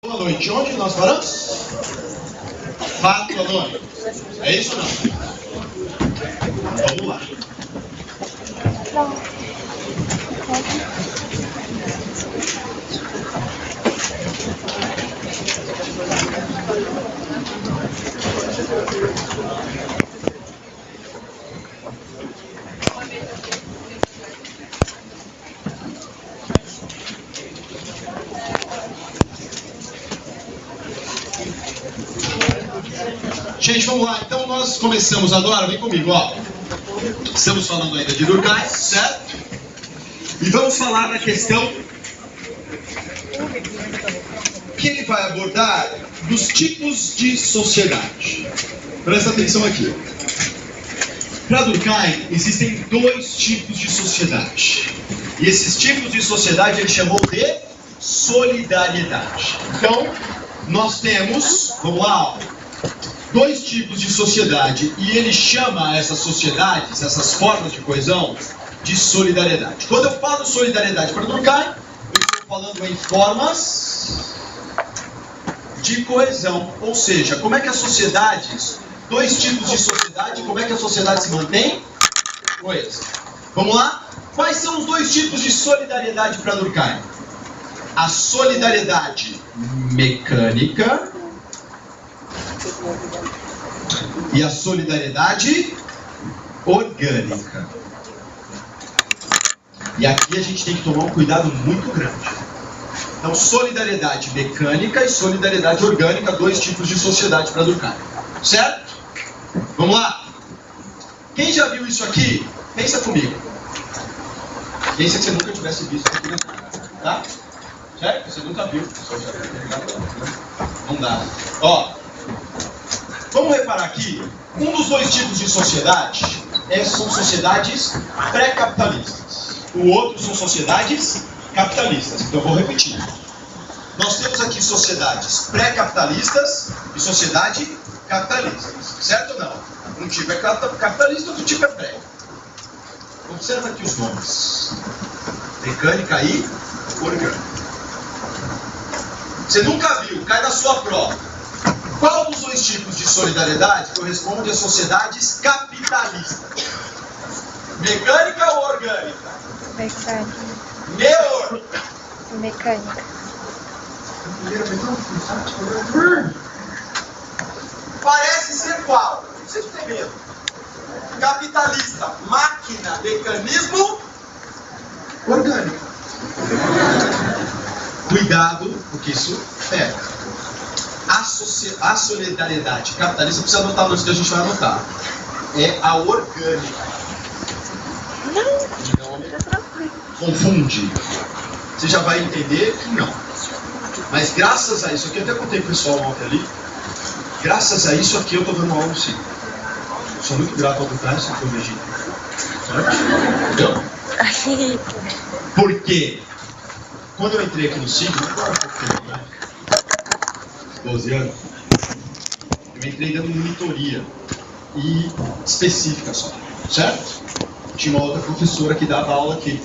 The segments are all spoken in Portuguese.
Boa noite. Onde nós paramos? Fato anônimo. É isso ou não? Vamos lá. Gente, vamos lá. Então nós começamos agora, vem comigo, ó. Estamos falando ainda de Durkheim, certo? E vamos falar da questão que ele vai abordar dos tipos de sociedade. Presta atenção aqui. Para Durkheim, existem dois tipos de sociedade. E esses tipos de sociedade ele chamou de solidariedade. Então, nós temos, vamos lá, ó, dois tipos de sociedade, e ele chama essas sociedades, essas formas de coesão, de solidariedade. Quando eu falo solidariedade para Durkheim, eu estou falando em formas de coesão, ou seja, como é que as sociedades, dois tipos de sociedade, como é que a sociedade se mantém coesa. Vamos lá? Quais são os dois tipos de solidariedade para Durkheim? A solidariedade mecânica e a solidariedade orgânica. E aqui a gente tem que tomar um cuidado muito grande. Então, solidariedade mecânica e solidariedade orgânica, dois tipos de sociedade para Durkheim. Certo? Vamos lá. Quem já viu isso aqui, pensa comigo. Pensa que você nunca tivesse visto isso aqui na cara, tá? Certo? Você nunca viu. Não dá. Ó. Vamos reparar aqui, um dos dois tipos de sociedade são sociedades pré-capitalistas. O outro são sociedades capitalistas. Então eu vou repetir. Nós temos aqui sociedades pré-capitalistas e sociedade capitalista. Certo ou não? Um tipo é capitalista, outro tipo é pré. Observa aqui os nomes. Mecânica e orgânica. Você nunca viu, cai na sua prova. Qual dos dois tipos de solidariedade corresponde às sociedades capitalistas? Mecânica ou orgânica? Mecânica. Mecânica. Parece ser qual? Não sei se tem medo. Capitalista, máquina, mecanismo, orgânico. Cuidado, porque isso pega. A solidariedade capitalista, precisa anotar antes que a gente vai anotar. É a orgânica. Não confunde. Você já vai entender que não. Mas graças a isso aqui, eu até contei pro pessoal ontem ali, graças a isso aqui eu estou dando aula no Sigma. Sou muito grato ao Durkheim, se for Egito. Certo? Entendeu? Porque quando eu entrei aqui no Sigma, 12 anos, eu entrei dando monitoria e específica só, certo? Tinha uma outra professora que dava aula aqui.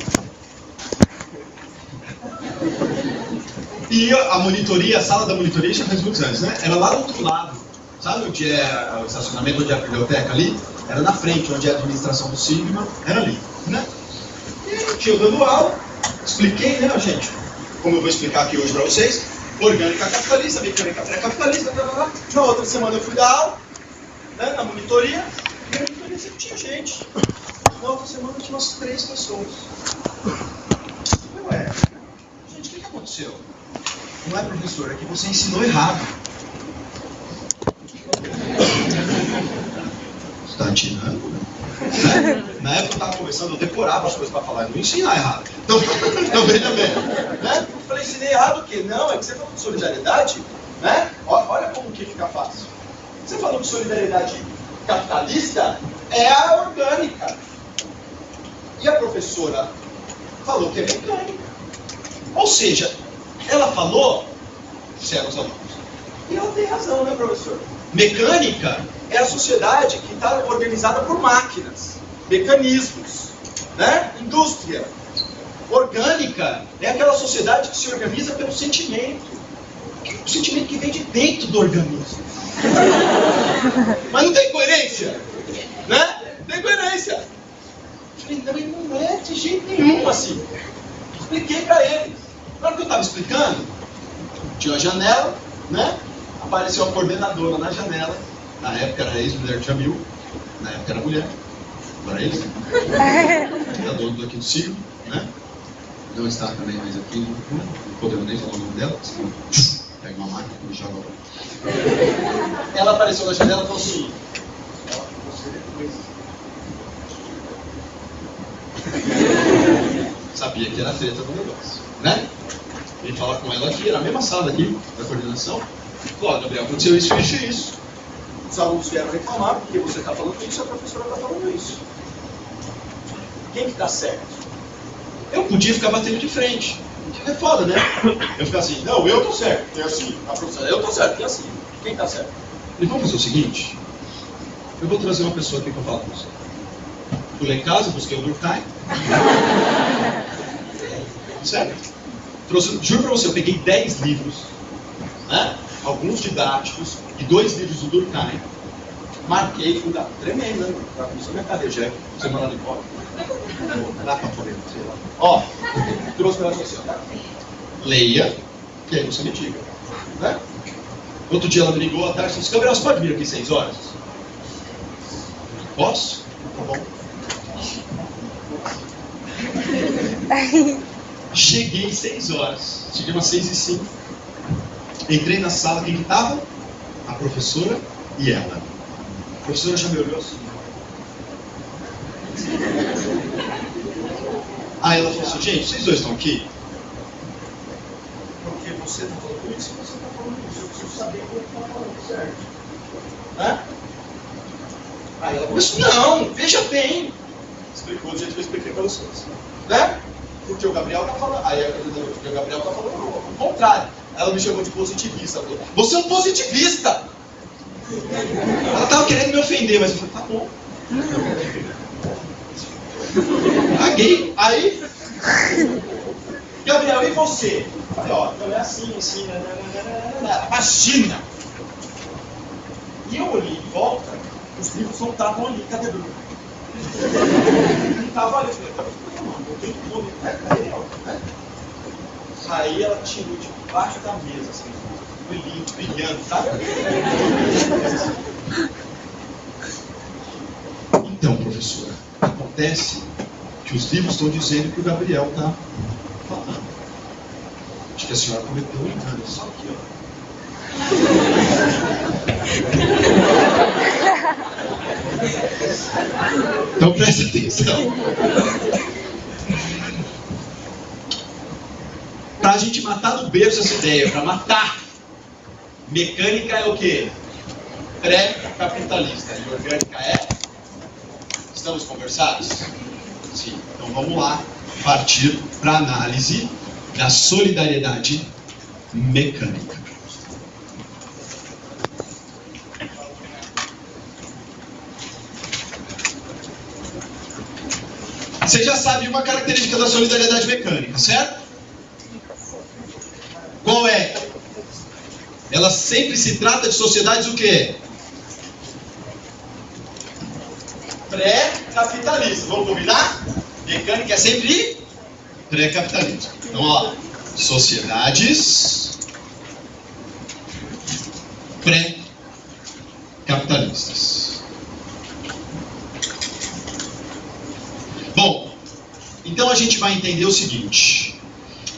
E a monitoria, a sala da monitoria já faz muitos anos, né? Era lá do outro lado. Sabe onde é o estacionamento, onde é a biblioteca ali? Era na frente, onde é a administração do Sigma, era ali, né? E eu dando aula, expliquei, né, gente? Como eu vou explicar aqui hoje para vocês. Orgânica capitalista, mecânica pré-capitalista, blá, blá, blá. Na outra semana eu fui dar aula, né, na monitoria, e a monitoria sempre tinha gente. Na outra semana tinha umas 3 pessoas. Ué, gente, o que aconteceu? Não é, professor, é que você ensinou errado. Você está atirando, né? Na época eu estava começando, eu decorava as coisas para falar, eu não ensinar errado. Então veja bem, né? Eu falei, ensinei errado o quê? Não, é que você falou de solidariedade, né? Olha como que fica fácil. Você falou de solidariedade capitalista, é a orgânica. E a professora falou que é mecânica. Ou seja, ela falou, disseram os alunos, e ela tem razão, né, professor? Mecânica é a sociedade que está organizada por máquinas, mecanismos, né? Indústria. Orgânica é aquela sociedade que se organiza pelo sentimento. um sentimento que vem de dentro do organismo. Mas não tem coerência, né? Não tem coerência. Eu falei, não, ele não é de jeito nenhum assim. Expliquei para eles. Na hora que eu estava explicando, tinha uma janela, né? Apareceu a coordenadora na janela. Na época era ex-mulher de Jamil, na época era mulher, agora é eles. A dona aqui do Ciro, né? Não está também mais aqui, não podemos nem falar o nome dela, senão pega uma máquina e joga. Ela apareceu na janela e falou assim: sabia que era treta do negócio, né? Vim falar com ela aqui, era a mesma sala aqui, da coordenação. Falou: Gabriel, aconteceu isso, isso e isso. Os alunos vieram reclamar porque você está falando isso, a professora está falando isso. Quem que está certo? Eu podia ficar batendo de frente. É foda, né? Eu ficar assim, não, eu tô certo, é assim. A professora, eu tô certo, é assim. Quem tá certo? E vamos fazer o seguinte: eu vou trazer uma pessoa aqui para falar com você. Pulei em casa, busquei o Durkheim. Sério? Juro pra você, eu peguei 10 livros, né? Alguns didáticos e 2 livros do Durkheim. Marquei, fui dar tremendo, né? Pra começar minha cadeia, já você mandar embora. Lá pra poder, sei lá. Ó, trouxe pra você, tá? Leia, que aí você me diga, né? Outro dia ela me ligou à tarde e disse: Gabriel, você pode vir aqui 6 horas? Posso? Tá bom. Cheguei 6 horas. Cheguei umas 6h05. Entrei na sala, quem que tava? A professora e ela. A professora já me olhou assim. Aí ela falou assim: gente, vocês dois estão aqui? Porque você está falando isso e você está falando isso. Eu preciso saber o que está falando, certo? Né? Aí ela começou: não, veja bem. Explicou do jeito que eu expliquei para vocês. Né? Porque o Gabriel está falando. Aí porque o Gabriel está falando o contrário. Ela me chamou de positivista. Falou: você é um positivista! Ela estava querendo me ofender, mas eu falei: tá bom. Paguei. Aí, Gabriel, e você? Eu falei: ó, então é assim, assim, imagina! E eu olhei em volta, os livros não estavam ali, cadê o Bruno? Não estavam ali, eu falei: não tem como, né? Aí ela tirou de baixo da mesa, assim, brilhando, brilhando, sabe? Então, professora, acontece que os livros estão dizendo que o Gabriel está falando. Acho que a senhora cometeu um engano, só aqui, ó. Então presta atenção. Para a gente matar do berço essa ideia, para matar, mecânica é o quê? Pré-capitalista. E orgânica é? Estamos conversados? Sim. Então vamos lá partir para a análise da solidariedade mecânica. Você já sabe uma característica da solidariedade mecânica, certo? Qual é? Ela sempre se trata de sociedades o quê? Pré-capitalista. Vamos combinar? Mecânica é sempre pré-capitalista. Então, ó, sociedades pré-capitalistas. Bom, então a gente vai entender o seguinte.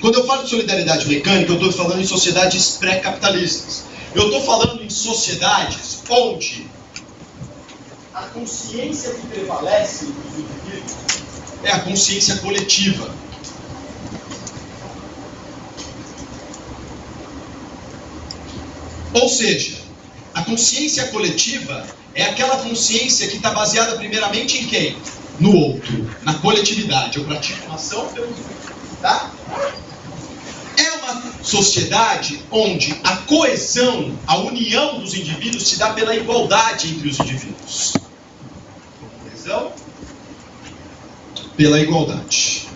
Quando eu falo de solidariedade mecânica, eu estou falando em sociedades pré-capitalistas. Eu estou falando em sociedades onde a consciência que prevalece nos indivíduos é a consciência coletiva. Ou seja, a consciência coletiva é aquela consciência que está baseada primeiramente em quem? No outro, na coletividade. Eu pratico uma ação pelo outro, tá? É uma sociedade onde a coesão, a união dos indivíduos se dá pela igualdade entre os indivíduos. Coesão pela igualdade.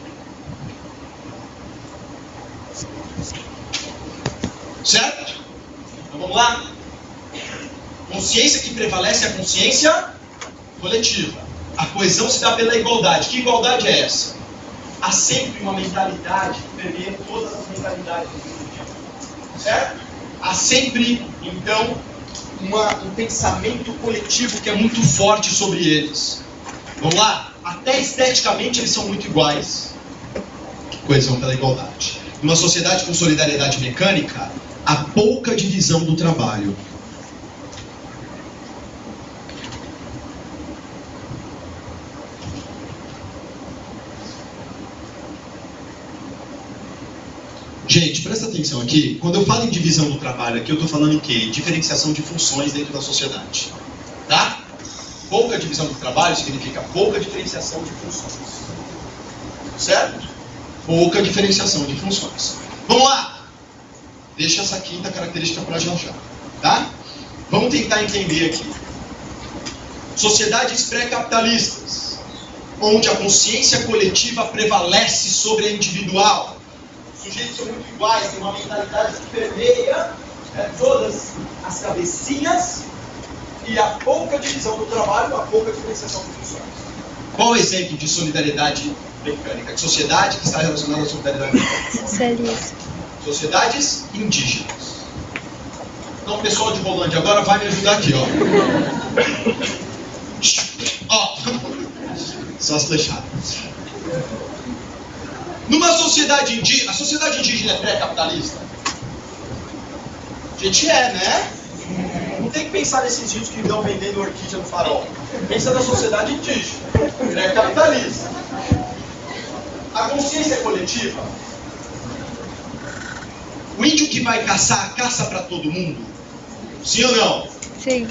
Certo? Então vamos lá? Consciência que prevalece é a consciência coletiva. A coesão se dá pela igualdade. Que igualdade é essa? Há sempre uma mentalidade que permeia todas as mentalidades do mundo. Certo? Há sempre, então, um pensamento coletivo que é muito forte sobre eles. Vamos lá? Até esteticamente eles são muito iguais. Coesão pela igualdade. Numa sociedade com solidariedade mecânica, há pouca divisão do trabalho. Gente, presta atenção aqui. Quando eu falo em divisão do trabalho aqui, eu estou falando em quê? Diferenciação de funções dentro da sociedade. Tá? Pouca divisão do trabalho significa pouca diferenciação de funções. Certo? Pouca diferenciação de funções. Vamos lá! Deixa essa quinta característica para já já. Tá? Vamos tentar entender aqui. Sociedades pré-capitalistas, onde a consciência coletiva prevalece sobre a individual. Os sujeitos são muito iguais, tem uma mentalidade que permeia todas as cabecinhas e a pouca divisão do trabalho, a pouca diferenciação de funções. Qual o exemplo de solidariedade mecânica? De sociedade que está relacionada à solidariedade mecânica? Socialismo. Sociedades indígenas. Então o pessoal de Rolândia agora vai me ajudar aqui, ó. Ó. Só as flechadas. Numa sociedade indígena, a sociedade indígena é pré-capitalista? A gente é, né? Não tem que pensar nesses índios que estão vendendo orquídea no farol. Pensa na sociedade indígena, pré-capitalista. A consciência é coletiva. O índio que vai caçar, caça para todo mundo? Sim ou não? Sim.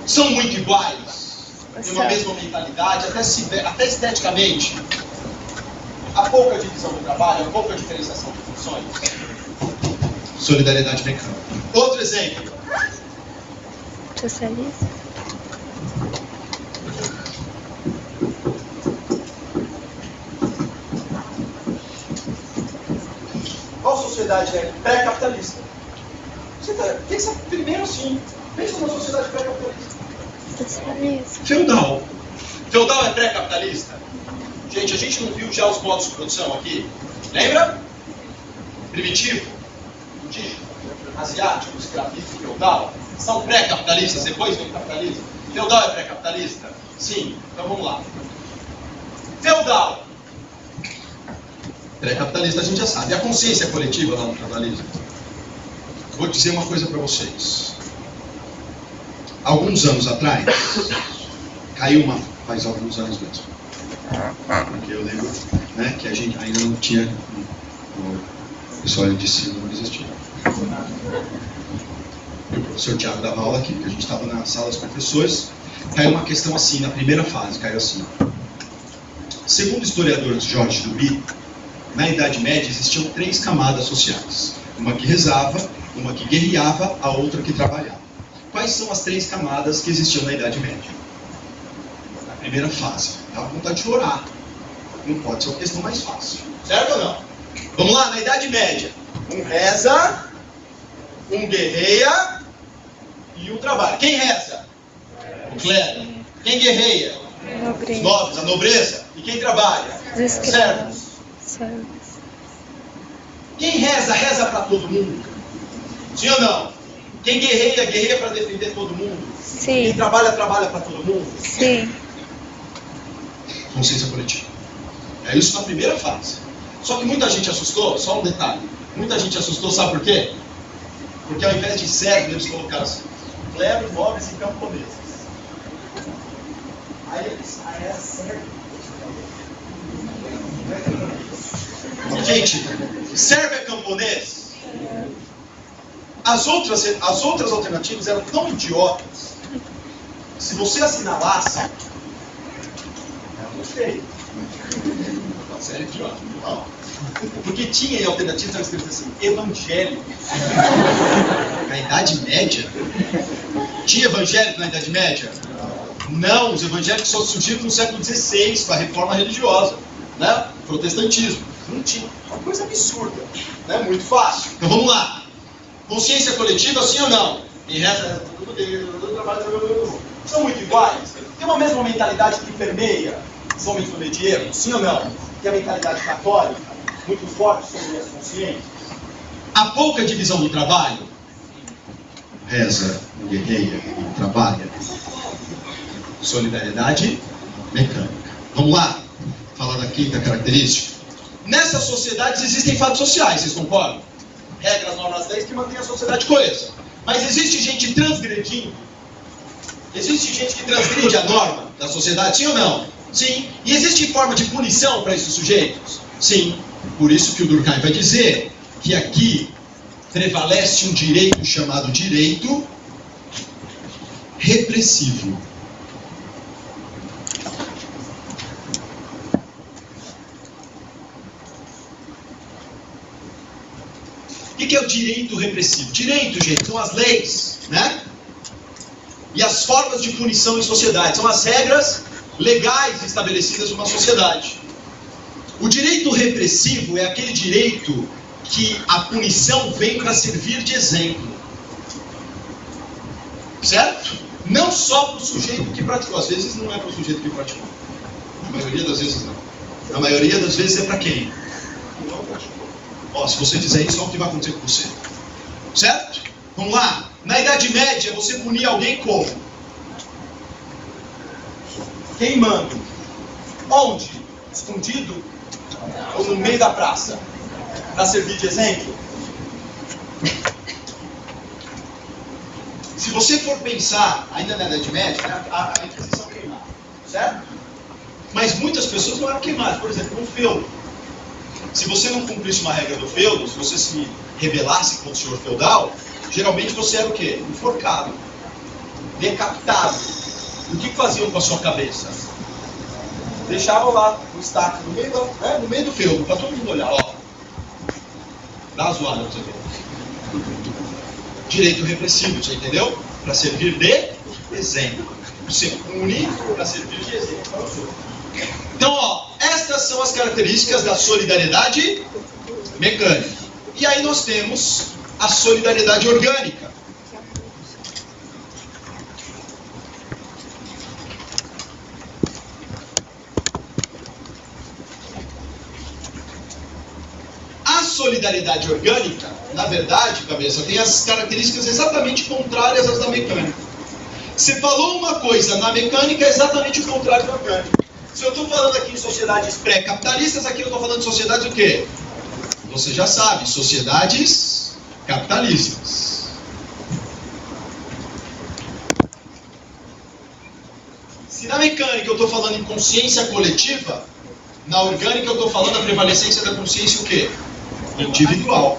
São muito iguais? Tem uma mesma mentalidade, até esteticamente? Há pouca divisão do trabalho, há pouca diferenciação de funções. Solidariedade mecânica. Outro exemplo. Socialismo. Qual sociedade é pré-capitalista? Pensa primeiro assim. Pensa numa sociedade pré-capitalista. Socialismo. Feudal. Feudal é pré-capitalista? Gente, a gente não viu já os modos de produção aqui? Lembra? Primitivo, indígena, asiático, escravista, feudal. São pré-capitalistas, depois vem o capitalismo. Feudal é pré-capitalista? Sim. Então vamos lá. Feudal. Pré-capitalista a gente já sabe. E a consciência coletiva lá no capitalismo? Vou dizer uma coisa para vocês. Alguns anos atrás, caiu uma... Faz alguns anos mesmo. Porque eu lembro, né, que a gente ainda não tinha... O pessoal de ensino não existia. E o professor Tiago dava aula aqui, porque a gente estava na sala dos professores. Caiu uma questão assim, na primeira fase, caiu assim. Segundo o historiador Jorge Duby, na Idade Média existiam 3 camadas sociais. Uma que rezava, uma que guerreava, a outra que trabalhava. Quais são as 3 camadas que existiam na Idade Média? Na primeira fase. Dá vontade de chorar. Não pode ser uma questão mais fácil. Certo ou não? Vamos lá, na Idade Média. Um reza, um guerreia e um trabalha. Quem reza? O clero. Quem guerreia? Os nobres, a nobreza. E quem trabalha? Os Servos. Servos. Quem reza, reza para todo mundo. Sim ou não? Quem guerreia, guerreia para defender todo mundo. Sim. Quem trabalha, trabalha para todo mundo. Sim. Consciência coletiva. É isso na primeira fase. Só que muita gente assustou, só um detalhe. Muita gente assustou, sabe por quê? Porque ao invés de servo, eles colocaram assim, clero, nobres e camponeses. Aí eles, era servo. Gente, servo é camponês? As outras alternativas eram tão idiotas. Se você assinalasse, feio. Você é idiota. Não. Porque tinha em alternativa, estava escrito assim, evangélico. Na Idade Média? Tinha evangélico na Idade Média? Não, os evangélicos só surgiram no século XVI, com a reforma religiosa, né? Protestantismo. Não tinha. Uma coisa absurda. Né? Muito fácil. Então vamos lá. Consciência coletiva, sim ou não? E reza, são muito iguais. Tem uma mesma mentalidade que permeia os homens do medievo, sim ou não? Que é a mentalidade católica, muito forte sobre as consciências. Há pouca divisão do trabalho. Reza, guerreia, trabalha. Solidariedade mecânica. Vamos lá? Falar da quinta característica. Nessas sociedades existem fatos sociais, vocês concordam? Regras, normas, leis que mantêm a sociedade coesa. Mas existe gente transgredindo? Existe gente que transgride a norma da sociedade, sim ou não? Sim. E existe forma de punição para esses sujeitos? Sim. Por isso que o Durkheim vai dizer que aqui prevalece um direito chamado direito repressivo. O que é o direito repressivo? Direito, gente, são as leis, né? E as formas de punição em sociedade. São as regras legais estabelecidas numa sociedade. O direito repressivo é aquele direito que a punição vem para servir de exemplo. Certo? Não só para o sujeito que praticou. Às vezes não é para o sujeito que praticou. Na maioria das vezes não. Na maioria das vezes é para quem? Não praticou. Ó, se você fizer isso, olha o que vai acontecer com você. Certo? Vamos lá. Na Idade Média, você punia alguém como? Queimando. Onde? Escondido? Ou no meio da praça? Para servir de exemplo? Se você for pensar, ainda na Idade Média, né, a Inquisição queimava, certo? Mas muitas pessoas não eram queimadas. Por exemplo, no feudo. Se você não cumprisse uma regra do feudo, se você se rebelasse contra o senhor feudal, geralmente você era o quê? Enforcado, decapitado. O que faziam com a sua cabeça? Deixavam lá no estaque, no meio do feudo, para todo mundo olhar. Ó. Dá uma zoada pra você ver. Direito repressivo, você entendeu? Para servir de exemplo. Você pune para servir de exemplo. Então, ó, estas são as características da solidariedade mecânica. E aí nós temos a solidariedade orgânica. A solidariedade orgânica, na verdade, cabeça, tem as características exatamente contrárias às da mecânica. Você falou uma coisa na mecânica, é exatamente o contrário da orgânica. Se eu estou falando aqui em sociedades pré-capitalistas, aqui eu estou falando de sociedades o quê? Você já sabe, sociedades capitalistas. Se na mecânica eu estou falando em consciência coletiva, na orgânica eu estou falando a prevalecência da consciência o quê? Individual.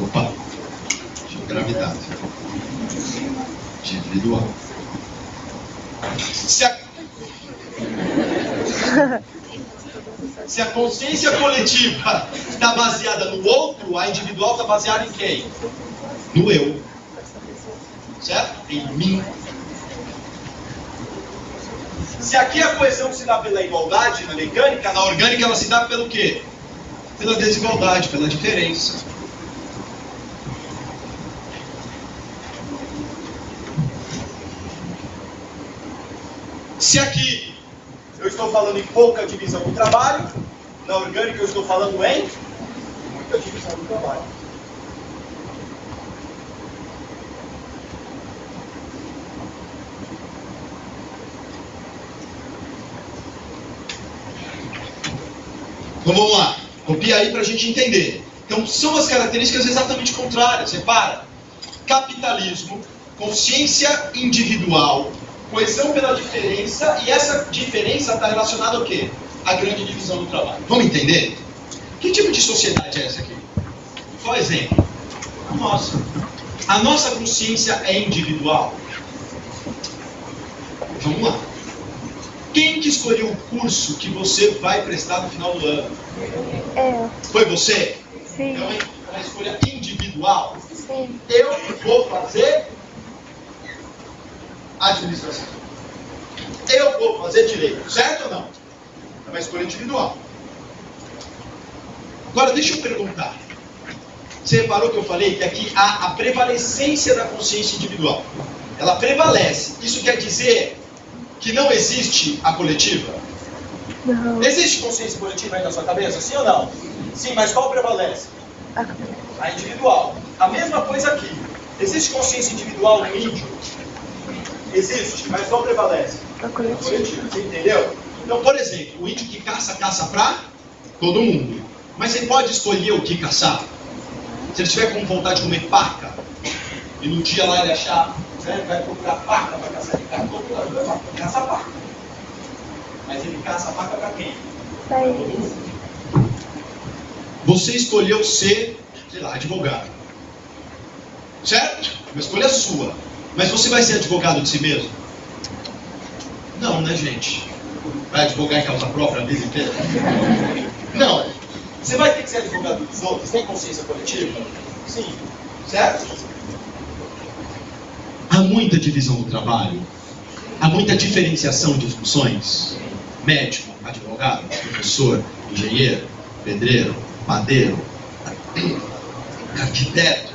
Opa, de gravidade. Individual. Se a consciência coletiva está baseada no outro, a individual está baseada em quem? No eu. Certo? Em mim. Se aqui a coesão se dá pela igualdade na mecânica, na orgânica ela se dá pelo quê? Pela desigualdade, pela diferença. Se aqui eu estou falando em pouca divisão do trabalho, na orgânica eu estou falando em muita divisão do trabalho. Então vamos lá, copia aí para a gente entender. Então são as características exatamente contrárias. Repara, capitalismo, consciência individual, coesão pela diferença, e essa diferença está relacionada ao quê? A grande divisão do trabalho. Vamos entender? Que tipo de sociedade é essa aqui? Só exemplo. A nossa. A nossa consciência é individual. Vamos lá. Quem que escolheu o curso que você vai prestar no final do ano? Foi você? Sim. Então é uma escolha individual. Sim. Eu vou fazer administração. Eu vou fazer direito, certo ou não? É uma escolha individual. Agora, deixa eu perguntar. Você reparou que eu falei que aqui há a prevalecência da consciência individual. Ela prevalece. Isso quer dizer que não existe a coletiva? Não. Existe consciência coletiva aí na sua cabeça? Sim ou não? Sim, mas qual prevalece? A A individual. A mesma coisa aqui. Existe consciência individual no índio? Existe, mas qual prevalece? coletiva. Coletiva, você entendeu? Então, por exemplo, o índio que caça, caça pra todo mundo. Mas ele pode escolher o que caçar. Se ele tiver com vontade de comer paca, e no dia lá ele achar, né, ele vai procurar paca para caçar, ele caça paca. Mas ele caça a paca para quem? Pra eles. Você escolheu ser, sei lá, advogado. Certo? Uma escolha sua. Mas você vai ser advogado de si mesmo? Não, né, gente? Vai advogar em causa própria a vida inteira? Não. Você vai ter que ser advogado dos outros. Tem consciência coletiva? Sim. Certo? Há muita divisão do trabalho. Há muita diferenciação de funções. Médico, advogado, professor, engenheiro, pedreiro, padeiro, arquiteto,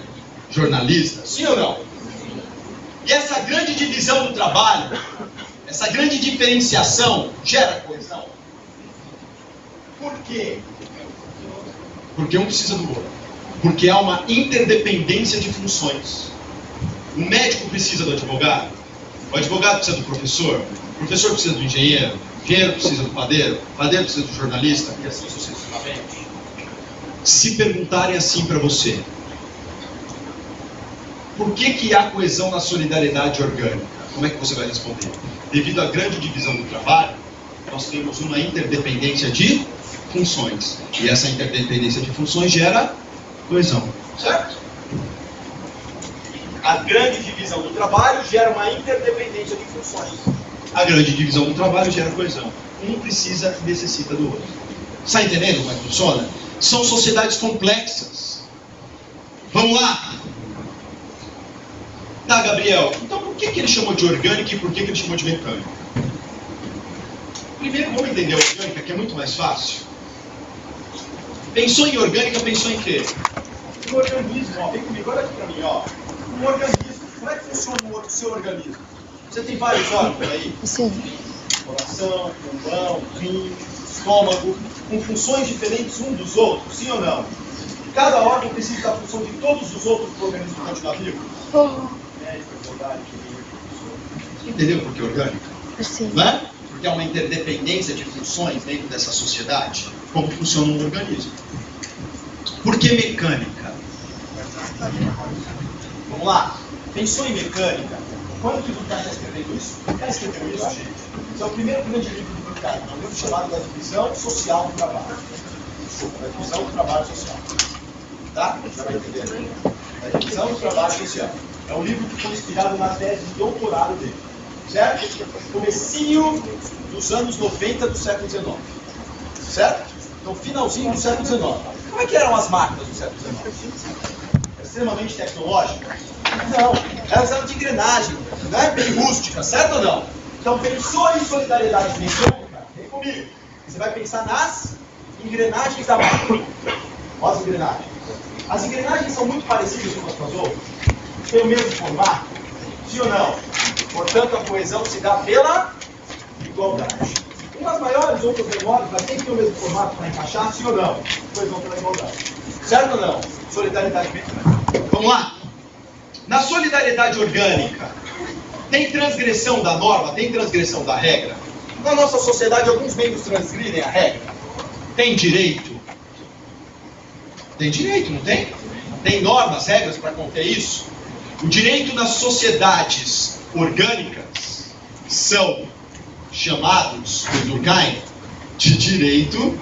jornalista. Sim ou não? E essa grande divisão do trabalho, essa grande diferenciação gera coesão. Por quê? Porque um precisa do outro. Porque há uma interdependência de funções. O médico precisa do advogado, o advogado precisa do professor, o professor precisa do engenheiro, o engenheiro precisa do padeiro, o padeiro precisa do jornalista, e assim sucessivamente. Se perguntarem assim para você, por que há coesão na solidariedade orgânica? Como é que você vai responder? Devido à grande divisão do trabalho, nós temos uma interdependência de funções. E essa interdependência de funções gera coesão. Certo? A grande divisão do trabalho gera uma interdependência de funções. A grande divisão do trabalho gera coesão. Um precisa e necessita do outro. Está entendendo como é que funciona? São sociedades complexas. Vamos lá! Tá, Gabriel, então por que ele chamou de orgânica e por que ele chamou de mecânica? Primeiro, vamos entender a orgânica, que é muito mais fácil. Pensou em orgânica, pensou em quê? Um organismo, ó, vem comigo, olha aqui pra mim, ó. Um organismo, como é que funciona o seu organismo? Você tem vários órgãos aí? Sim. Coração, pulmão, rim, estômago, com funções diferentes um dos outros, sim ou não? Cada órgão precisa da função de todos os outros para o organismo continuar vivo? Entendeu por que orgânica? Sim. Não é? Porque há uma interdependência de funções dentro dessa sociedade. Como funciona um organismo? Por que mecânica? Vamos lá. Pensou em mecânica? Quando que o Durkheim está escrevendo isso? Está escrevendo isso, gente? Esse é o primeiro grande livro do Durkheim. É um livro chamado Da Divisão Social do Trabalho. Desculpa, Da Divisão do Trabalho Social. Tá? Já vai entender. Da Divisão do Trabalho Social. É um livro que foi inspirado na tese de doutorado dele. Certo? Comecinho dos anos 90 do século XIX. Certo? Então, finalzinho do século XIX. Como é que eram as máquinas do século XIX? Extremamente tecnológicas? Não. Elas eram de engrenagem, não é bem rústica, certo ou não? Então, pensou em solidariedade mecânica? Vem comigo. Você vai pensar nas engrenagens da máquina. Olha as engrenagens. As engrenagens são muito parecidas umas com as outras. Tem o mesmo formato? Sim ou não? Portanto, a coesão se dá pela igualdade. Umas maiores, outras menores, mas tem que ter o mesmo formato para encaixar? Sim ou não? Coesão pela igualdade. Certo ou não? Solidariedade mecânica. Vamos lá. Na solidariedade orgânica, tem transgressão da norma? Tem transgressão da regra? Na nossa sociedade, alguns membros transgridem a regra. Tem direito? Tem direito, não tem? Tem normas, regras para conter isso? O direito nas sociedades orgânicas são chamados, por Durkheim, de direito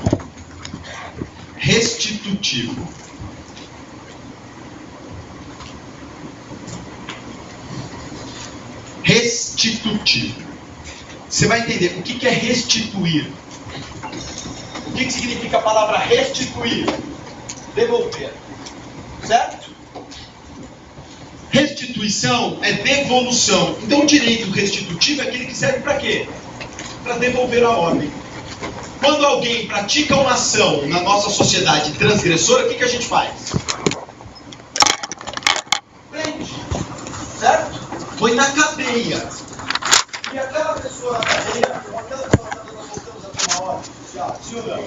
restitutivo. Restitutivo. Você vai entender o que é restituir. O que significa a palavra restituir? Devolver. Certo? Restituição é devolução. Então o direito restitutivo é aquele que serve para quê? Para devolver a ordem. Quando alguém pratica uma ação na nossa sociedade transgressora, o que a gente faz? Prende. Certo? Põe na cadeia. E aquela pessoa na cadeia, aquela pessoa na cadeia, nós voltamos até uma hora. Tchau. Sim ou não?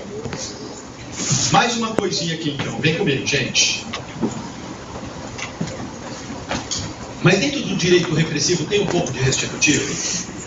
Mais uma coisinha aqui então. Vem comigo, gente. Mas dentro do direito repressivo tem um pouco de restitutivo?